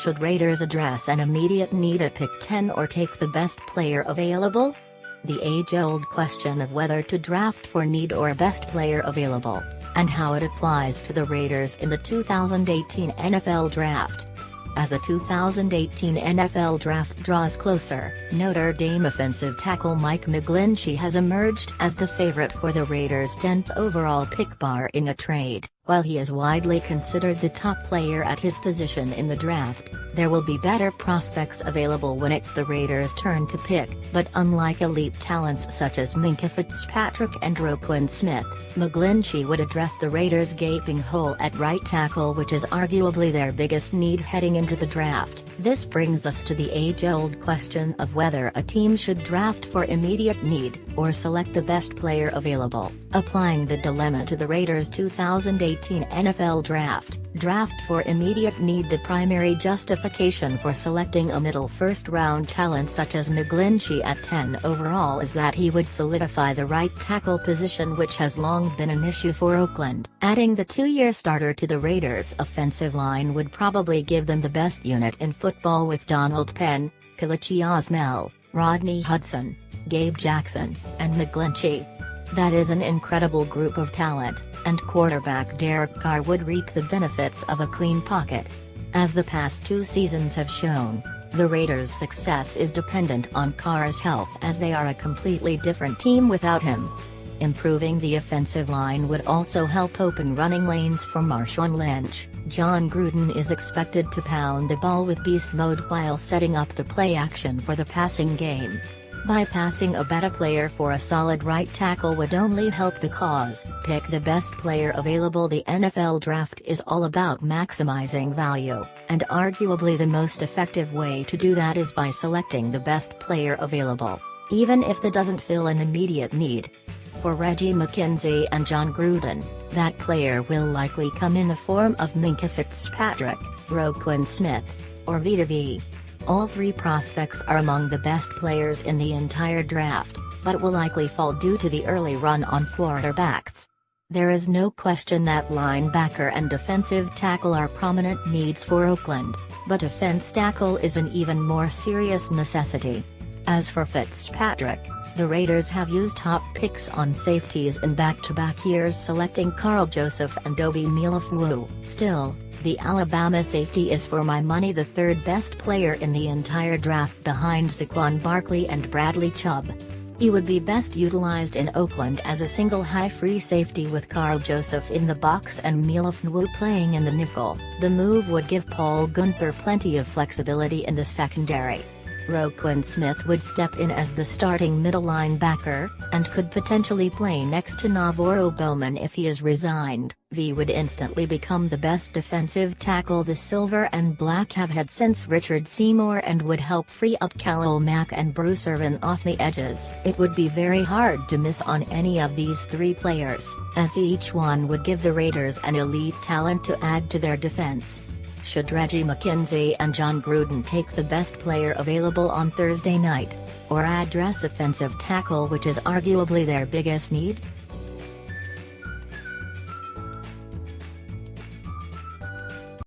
Should Raiders address an immediate need at pick 10 or take the best player available? The age-old question of whether to draft for need or best player available, and how it applies to the Raiders in the 2018 NFL Draft. As the 2018 NFL Draft draws closer, Notre Dame offensive tackle Mike McGlinchey has emerged as the favorite for the Raiders' 10th overall pick barring a trade. While he is widely considered the top player at his position in the draft, there will be better prospects available when it's the Raiders' turn to pick, but unlike elite talents such as Minkah Fitzpatrick and Roquan Smith, McGlinchey would address the Raiders' gaping hole at right tackle, which is arguably their biggest need heading into the draft. This brings us to the age-old question of whether a team should draft for immediate need, or select the best player available. Applying the dilemma to the Raiders' 2018 NFL Draft. Draft for immediate need. The primary justification for selecting a middle first-round talent such as McGlinchey at 10 overall is that he would solidify the right tackle position, which has long been an issue for Oakland. Adding the two-year starter to the Raiders' offensive line would probably give them the best unit in football, with Donald Penn, Kelechi Osmel, Rodney Hudson, Gabe Jackson, and McGlinchey. That is an incredible group of talent, and quarterback Derek Carr would reap the benefits of a clean pocket. As the past two seasons have shown, the Raiders' success is dependent on Carr's health, as they are a completely different team without him. Improving the offensive line would also help open running lanes for Marshawn Lynch. John Gruden is expected to pound the ball with beast mode while setting up the play action for the passing game. Bypassing a better player for a solid right tackle would only help the cause. Pick the best player available. The NFL Draft is all about maximizing value, and arguably the most effective way to do that is by selecting the best player available, even if that doesn't fill an immediate need. For Reggie McKenzie and John Gruden, that player will likely come in the form of Minkah Fitzpatrick, Roquan Smith, or Vita Vea. All three prospects are among the best players in the entire draft, but will likely fall due to the early run on quarterbacks. There is no question that linebacker and defensive tackle are prominent needs for Oakland, but offense tackle is an even more serious necessity. As for Fitzpatrick, the Raiders have used top picks on safeties in back-to-back years, selecting Karl Joseph and Dobi Melifonwu. Still, the Alabama safety is for my money the third best player in the entire draft, behind Saquon Barkley and Bradley Chubb. He would be best utilized in Oakland as a single high free safety, with Karl Joseph in the box and Melifonwu playing in the nickel. The move would give Paul Guenther plenty of flexibility in the secondary. Roquan Smith would step in as the starting middle linebacker, and could potentially play next to Navarro Bowman if he is resigned. V would instantly become the best defensive tackle the Silver and Black have had since Richard Seymour, and would help free up Khalil Mack and Bruce Irvin off the edges. It would be very hard to miss on any of these three players, as each one would give the Raiders an elite talent to add to their defense. Should Reggie McKenzie and John Gruden take the best player available on Thursday night, or address offensive tackle, which is arguably their biggest need?